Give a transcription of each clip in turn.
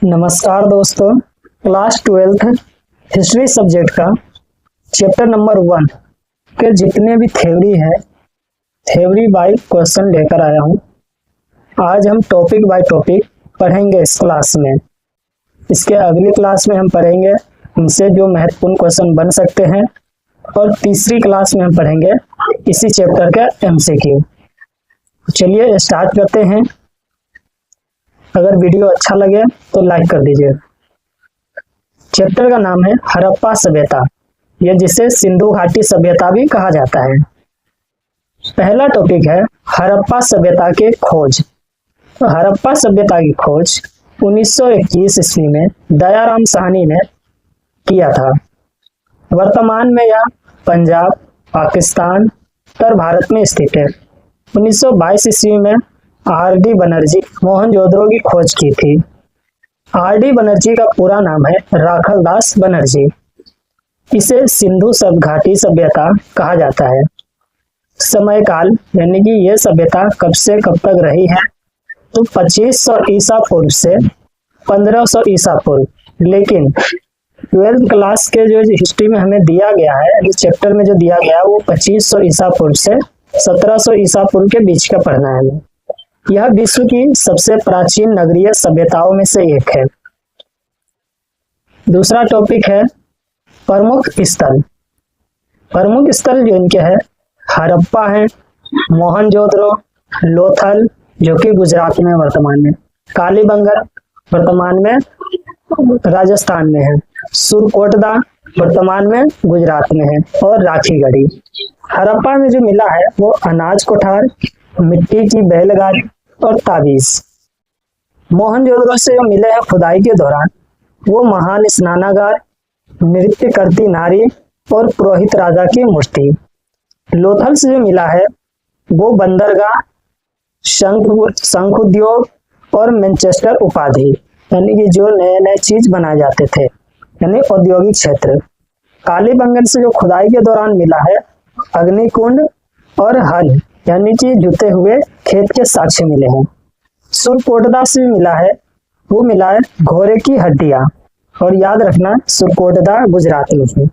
नमस्कार दोस्तों, class 12th history subject का चैप्टर नंबर 1 के जितने भी थ्योरी है, थ्योरी बाय क्वेश्चन लेकर आया हूँ। आज हम टॉपिक बाय टॉपिक पढ़ेंगे इस क्लास में। इसके अगली क्लास में हम पढ़ेंगे उनसे जो महत्वपूर्ण क्वेश्चन बन सकते हैं, और तीसरी क्लास में हम पढ़ेंगे इसी चैप्टर का एमसीक्यू। चलिए स्टार्ट करते हैं। अगर वीडियो अच्छा लगे तो लाइक कर दीजिए। चैप्टर का नाम है हड़प्पा सभ्यता, यह जिसे सिंधु घाटी सभ्यता भी कहा जाता है। पहला टॉपिक है हड़प्पा सभ्यता के खोज। हड़प्पा सभ्यता की खोज 1921 ईस्वी में दयाराम साहनी ने किया था। वर्तमान में यह पंजाब, पाकिस्तान, उत्तर भारत में स्थित है। 1922 ईस्वी में आर.डी. बनर्जी मोहनजोदड़ो की खोज की थी। आर.डी. बनर्जी का पूरा नाम है राखलदास बनर्जी। इसे सिंधु घाटी सभ्यता कहा जाता है। समय काल यानी कि यह सभ्यता कब से कब तक रही है, तो 2500 ईसा पूर्व से 1500 ईसा पूर्व। लेकिन 12th क्लास के जो हिस्ट्री में हमें दिया गया है, इस चैप्टर में जो दिया गया है, वो 2500 ईसा पूर्व से 1700 ईसा पूर्व के बीच का पढ़ना है हमें। यह विश्व की सबसे प्राचीन नगरीय सभ्यताओं में से एक है। दूसरा टॉपिक है प्रमुख स्थल। प्रमुख स्थल जो इनके है हड़प्पा है, मोहनजोदड़ो, लोथल जो कि गुजरात में वर्तमान में, कालीबंगर वर्तमान में राजस्थान में है, सुरकोटदा वर्तमान में गुजरात में है, और राखीगढ़ी। हड़प्पा में जो मिला है वो अनाज कोठार, मिट्टी की बैलगाड़ी और ताबीज। मोहनजोदड़ो से जो मिले हैं खुदाई के दौरान वो महान स्नानागार, नृत्य करती नारी और पुरोहित राजा की मूर्ति। लोथल से जो मिला है वो बंदरगाह, शंख उद्योग और मैनचेस्टर उपाधि, यानी कि जो नए नए चीज बनाए जाते थे, यानी औद्योगिक क्षेत्र। कालीबंगन से जो खुदाई के दौरान मिला है अग्निकुंड और हल, यानी कि जुते हुए खेत के साक्ष्य मिले हैं। सुरकोटदा से मिला है वो मिला है घोड़े की हड्डियां, और याद रखना सुरकोटदा गुजरात में है।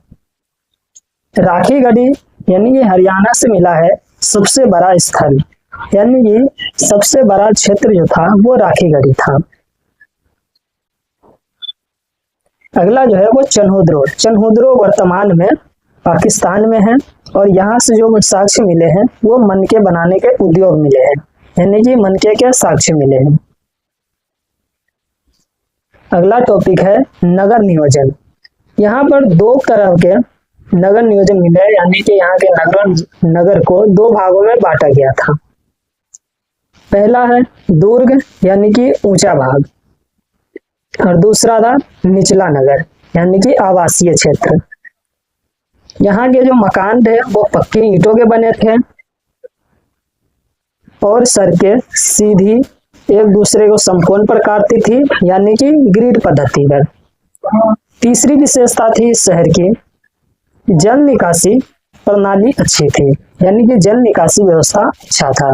राखीगढ़ी यानी कि हरियाणा से मिला है सबसे बड़ा स्थल, यानी कि सबसे बड़ा क्षेत्र जो था वो राखीगढ़ी था। अगला जो है वो चन्हुद्रो। चन्हुद्रो वर्तमान में पाकिस्तान में है, और यहाँ से जो साक्ष्य मिले हैं वो मनके बनाने के उद्योग मिले हैं, यानी कि मनके के साक्ष्य मिले हैं। अगला टॉपिक है नगर नियोजन। यहाँ पर दो तरह के नगर नियोजन मिले हैं, यानी कि यहाँ के नगर को दो भागों में बांटा गया था। पहला है दुर्ग यानी कि ऊंचा भाग, और दूसरा था निचला नगर यानी कि आवासीय क्षेत्र। यहाँ के जो मकान थे वो पक्की ईंटों के बने थे, और सड़कें सीधी एक दूसरे को समकोण पर काटती थी, यानी कि ग्रिड पद्धति पर। तीसरी विशेषता थी इस शहर की जल निकासी प्रणाली अच्छी थी, यानी कि जल निकासी व्यवस्था अच्छा था,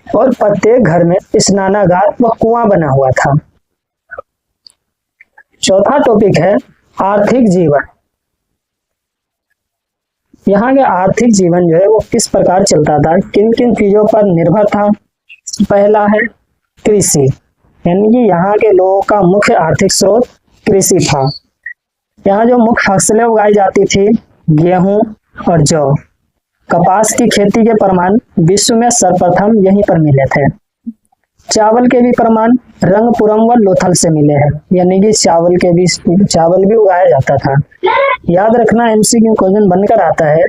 और प्रत्येक घर में स्नानागार व कुआं बना हुआ था। चौथा टॉपिक है आर्थिक जीवन। यहाँ के आर्थिक जीवन जो है वो किस प्रकार चलता था, किन किन चीजों पर निर्भर था। पहला है कृषि, यानी कि यहाँ के लोगों का मुख्य आर्थिक स्रोत कृषि था। यहाँ जो मुख्य फसलें उगाई जाती थी गेहूं और जौ। कपास की खेती के प्रमाण विश्व में सर्वप्रथम यहीं पर मिले थे। चावल के भी प्रमाण रंगपुरम व लोथल से मिले हैं, यानी कि चावल भी उगाया जाता था। याद रखना एमसीक्यू क्वेश्चन बनकर आता है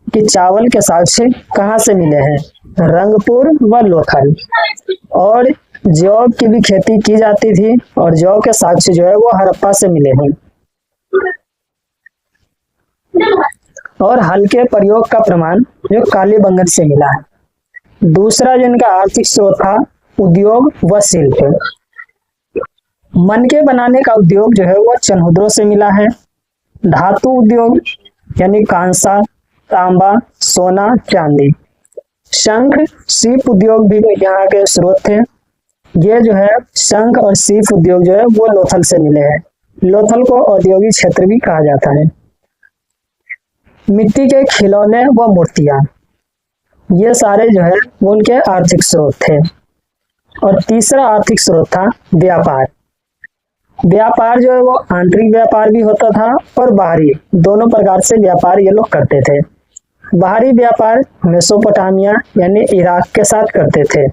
कि चावल के साक्ष्य कहाँ से मिले हैं, रंगपुर व लोथल। और जौ की भी खेती की जाती थी, और जौ के साक्ष्य जो है वो हड़प्पा से मिले हैं। और हल के प्रयोग का प्रमाण जो कालीबंगन से मिला है। दूसरा जो इनका आर्थिक स्रोत था उद्योग व शिल्प। मनके बनाने का उद्योग जो है वो चन्हुद्रो से मिला है। धातु उद्योग यानी कांसा, तांबा, सोना, चांदी। शंख, सीप उद्योग भी यहाँ के स्रोत थे, ये जो है शंख और सीप उद्योग जो है वो लोथल से मिले हैं। लोथल को औद्योगिक क्षेत्र भी कहा जाता है। मिट्टी के खिलौने व मूर्तियां, ये सारे जो है वो उनके आर्थिक स्रोत थे। और तीसरा आर्थिक स्रोत था व्यापार। व्यापार जो है वो आंतरिक व्यापार भी होता था और बाहरी, दोनों प्रकार से व्यापार ये लोग करते थे। बाहरी व्यापार मेसोपोटामिया यानी इराक के साथ करते थे।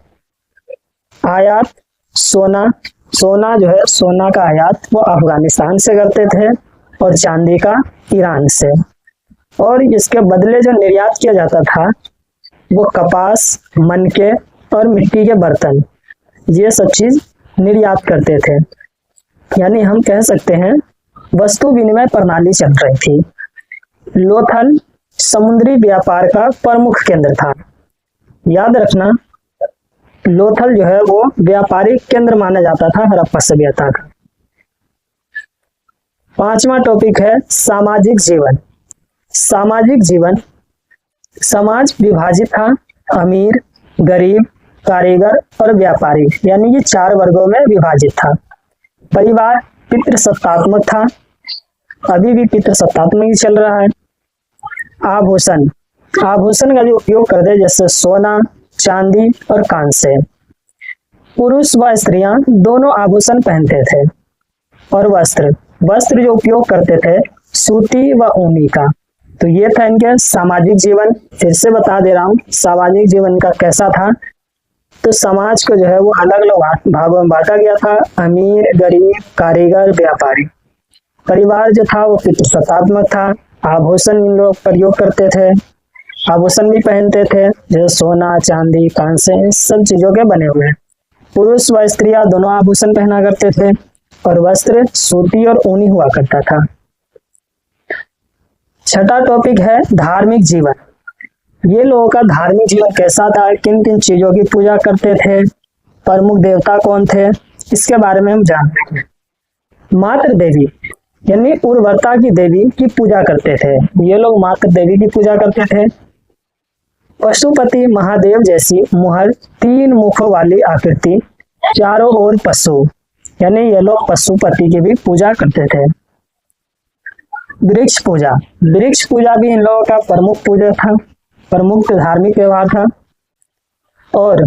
आयात सोना, सोना जो है सोना का आयात वो अफगानिस्तान से करते थे और चांदी का ईरान से। और इसके बदले जो निर्यात किया जाता था वो कपास, मनके और मिट्टी के बर्तन, ये सब चीज निर्यात करते थे। यानी हम कह सकते हैं वस्तु विनिमय प्रणाली चल रही थी। लोथल समुद्री व्यापार का प्रमुख केंद्र था। याद रखना, लोथल जो है वो व्यापारिक केंद्र माना जाता था हड़प्पा सभ्यता का। पांचवा टॉपिक है सामाजिक जीवन। सामाजिक जीवन, समाज विभाजित था, अमीर, गरीब, कारीगर और व्यापारी, यानी ये 4 वर्गों में विभाजित था। परिवार पितृसत्तात्मक था, अभी भी पितृसत्तात्मक ही चल रहा है। आभूषण, आभूषण का जो उपयोग करते जैसे सोना, चांदी और कांस्य। पुरुष व स्त्रियां दोनों आभूषण पहनते थे। और वस्त्र, वस्त्र जो उपयोग करते थे सूती व ऊनी का। तो ये था इनके सामाजिक जीवन। फिर से बता दे रहा हूँ सामाजिक जीवन का कैसा था। तो समाज को जो है वो अलग अलग भागों में बांटा गया था, अमीर, गरीब, कारीगर, व्यापारी। परिवार जो था वो पितृसत्तात्मक था। आभूषण इन लोग प्रयोग करते थे, आभूषण भी पहनते थे जो सोना, चांदी, कांस्य, इन सब चीजों के बने हुए हैं। पुरुष व स्त्रियां दोनों आभूषण पहना करते थे और वस्त्र सूती और ऊनी हुआ करता था। छठा टॉपिक है धार्मिक जीवन। ये लोगों का धार्मिक जीवन कैसा था, किन किन चीजों की पूजा करते थे, प्रमुख देवता कौन थे, इसके बारे में हम जानते हैं। मातृ देवी यानी उर्वरता की देवी की पूजा करते थे। ये लोग मातृ देवी की पूजा करते थे। पशुपति महादेव जैसी मुहर, 3 मुखों वाली आकृति, चारों ओर पशु, यानी ये लोग पशुपति की भी पूजा करते थे। वृक्ष पूजा, वृक्ष पूजा भी इन लोगों का प्रमुख पूजा था, प्रमुख धार्मिक व्यवहार था। और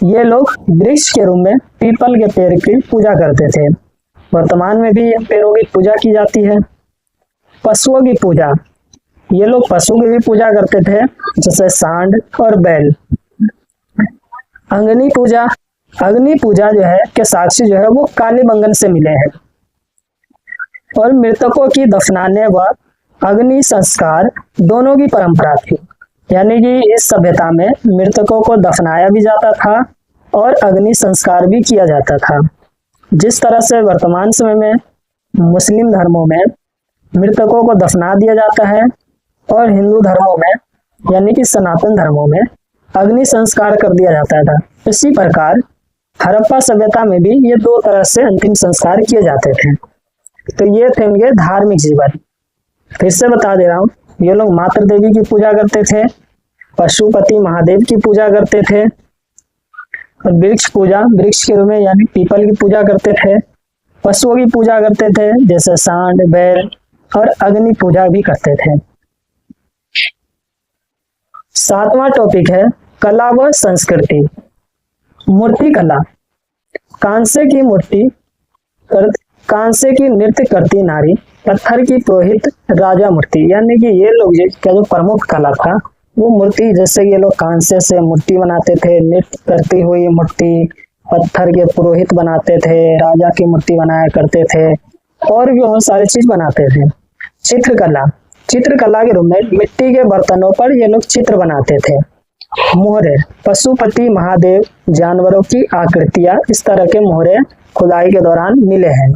ये लोग वृक्ष के रूप में पीपल के पेड़ की पूजा करते थे। वर्तमान में भी इन पेड़ों की पूजा की जाती है। पशुओं की पूजा, ये लोग पशु की भी पूजा करते थे जैसे सांड और बैल। अग्नि पूजा, अग्नि पूजा जो है के साक्षी जो है वो कालीबंगन से मिले हैं। और मृतकों की दफनाने व अग्नि संस्कार दोनों की परंपरा थी, यानी कि इस सभ्यता में मृतकों को दफनाया भी जाता था और अग्नि संस्कार भी किया जाता था। जिस तरह से वर्तमान समय में मुस्लिम धर्मों में मृतकों को दफना दिया जाता है और हिंदू धर्मों में यानी कि सनातन धर्मों में अग्नि संस्कार कर दिया जाता था, इसी प्रकार हड़प्पा सभ्यता में भी ये 2 तरह से अंतिम संस्कार किए जाते थे। तो ये थे इनके धार्मिक जीवन। फिर से बता दे रहा हूँ, ये लोग मातृ देवी की पूजा करते थे, पशुपति महादेव की पूजा करते थे, और वृक्ष पूजा, वृक्ष के रूप में यानी पीपल की पूजा करते थे। पशुओं की पूजा करते थे जैसे सांड, बैल, और अग्नि पूजा भी करते थे। 7वां टॉपिक है कला व संस्कृति। मूर्ति कला, कांसे की मूर्ति, कांसे की नृत्य करती नारी, पत्थर की पुरोहित राजा मूर्ति, यानी कि ये लोग का जो प्रमुख कला था वो मूर्ति, जैसे ये लोग कांसे से मूर्ति बनाते थे, नृत्य करती हुई मूर्ति, पत्थर के पुरोहित बनाते थे, राजा की मूर्ति बनाया करते थे, और भी बहुत सारी चीज बनाते थे। चित्रकला, चित्रकला के रूप में मिट्टी के बर्तनों पर ये लोग चित्र बनाते थे। मोहरे, पशुपति महादेव, जानवरों की आकृतियां, इस तरह के मोहरे खुदाई के दौरान मिले हैं।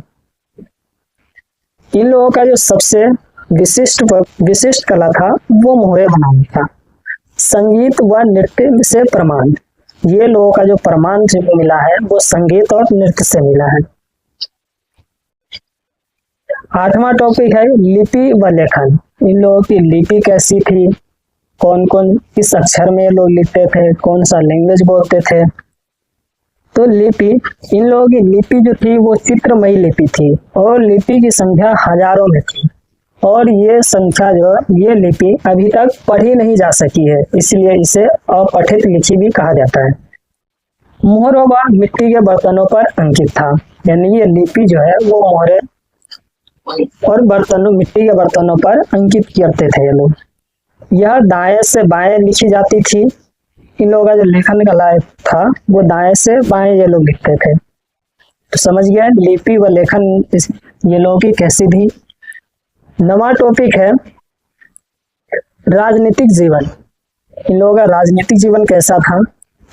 इन लोगों का जो सबसे विशिष्ट कला था वो मोहरे बनाना था। संगीत व नृत्य से प्रमाण, ये लोगों का जो प्रमाण जिनको मिला है वो संगीत और नृत्य से मिला है। 8वां टॉपिक है लिपि व लेखन। इन लोगों की लिपि कैसी थी, कौन कौन किस अक्षर में ये लोग लिखते थे, कौन सा लैंग्वेज बोलते थे। तो लिपि, इन लोगों की लिपि जो थी वो चित्रमयी लिपि थी और लिपि की संख्या हजारों में थी और ये संख्या जो ये लिपि अभी तक पढ़ी नहीं जा सकी है, इसलिए इसे अपठित लिपि भी कहा जाता है। मोहरों व मिट्टी के बर्तनों पर अंकित था, यानी ये लिपि जो है वो मोहरे और बर्तनों, मिट्टी के बर्तनों पर अंकित करते थे ये लोग। यह दाएं से बाएं लिखी जाती थी। इन लोगों का जो लेखन कला था वो दाएं से बाएं ये लोग लिखते थे। तो समझ गया लिपि व लेखन ये लोगों की कैसी थी। नवा टॉपिक है राजनीतिक जीवन। इन लोगों का राजनीतिक जीवन कैसा था?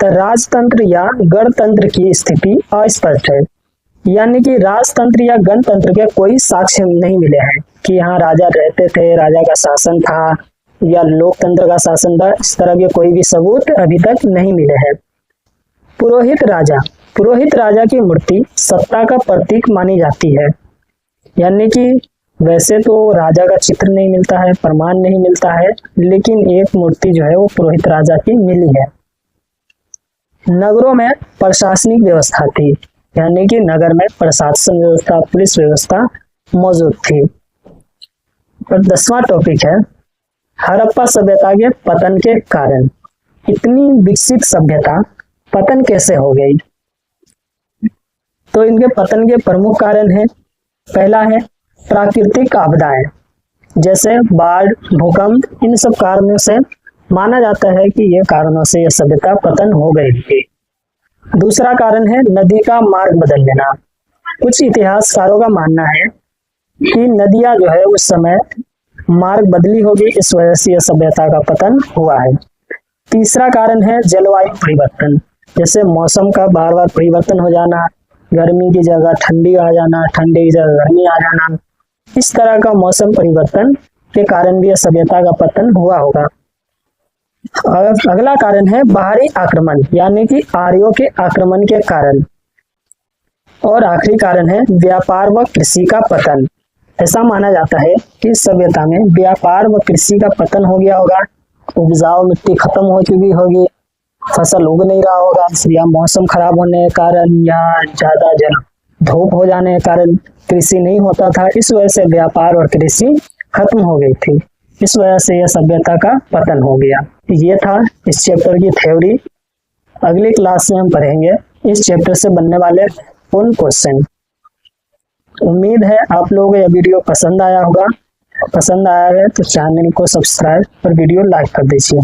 तो राजतंत्र या गणतंत्र की स्थिति अस्पष्ट है, यानी कि राजतंत्र या गणतंत्र के कोई साक्ष्य नहीं मिले हैं कि यहाँ राजा रहते थे, राजा का शासन था या लोकतंत्र का शासन था। इस तरह के कोई भी सबूत अभी तक नहीं मिले हैं। पुरोहित राजा, पुरोहित राजा की मूर्ति सत्ता का प्रतीक मानी जाती है, यानी कि वैसे तो राजा का चित्र नहीं मिलता है, प्रमाण नहीं मिलता है, लेकिन एक मूर्ति जो है वो पुरोहित राजा की मिली है। नगरों में प्रशासनिक व्यवस्था थी, यानी कि नगर में प्रशासन व्यवस्था, पुलिस व्यवस्था मौजूद थी। और 10वां टॉपिक है हड़प्पा सभ्यता के पतन के कारण। इतनी विकसित सभ्यता पतन कैसे हो गई? तो इनके पतन के प्रमुख कारण है, पहला है प्राकृतिक आपदाएं, जैसे बाढ़, भूकंप, इन सब कारणों से माना जाता है कि ये कारणों से यह सभ्यता पतन हो गई थी। दूसरा कारण है नदी का मार्ग बदल लेना। कुछ इतिहासकारों का मानना है कि नदियां जो है उस समय मार्ग बदली होगी, इस वजह से यह सभ्यता का पतन हुआ है। तीसरा कारण है जलवायु परिवर्तन, जैसे मौसम का बार बार परिवर्तन हो जाना, गर्मी की जगह ठंडी आ जाना, ठंडी की जगह गर्मी आ जाना, इस तरह का मौसम परिवर्तन के कारण भी यह सभ्यता का पतन हुआ होगा। अगला कारण है बाहरी आक्रमण, यानी कि आर्यों के आक्रमण के कारण। और आखिरी कारण है व्यापार व कृषि का पतन। ऐसा माना जाता है कि सभ्यता में व्यापार व कृषि का पतन हो गया होगा, उपजाऊ मिट्टी खत्म हो चुकी होगी, फसल उग नहीं रहा होगा, या मौसम खराब होने के कारण या ज्यादा धूप हो जाने के कारण कृषि नहीं होता था, इस वजह से व्यापार और कृषि खत्म हो गई थी, इस वजह से यह सभ्यता का पतन हो गया। ये था इस चैप्टर की थ्योरी। अगली क्लास में हम पढ़ेंगे इस चैप्टर से बनने वाले उन क्वेश्चन। उम्मीद है आप लोगों को यह वीडियो पसंद आया होगा। पसंद आया है तो चैनल को सब्सक्राइब और वीडियो लाइक कर दीजिए।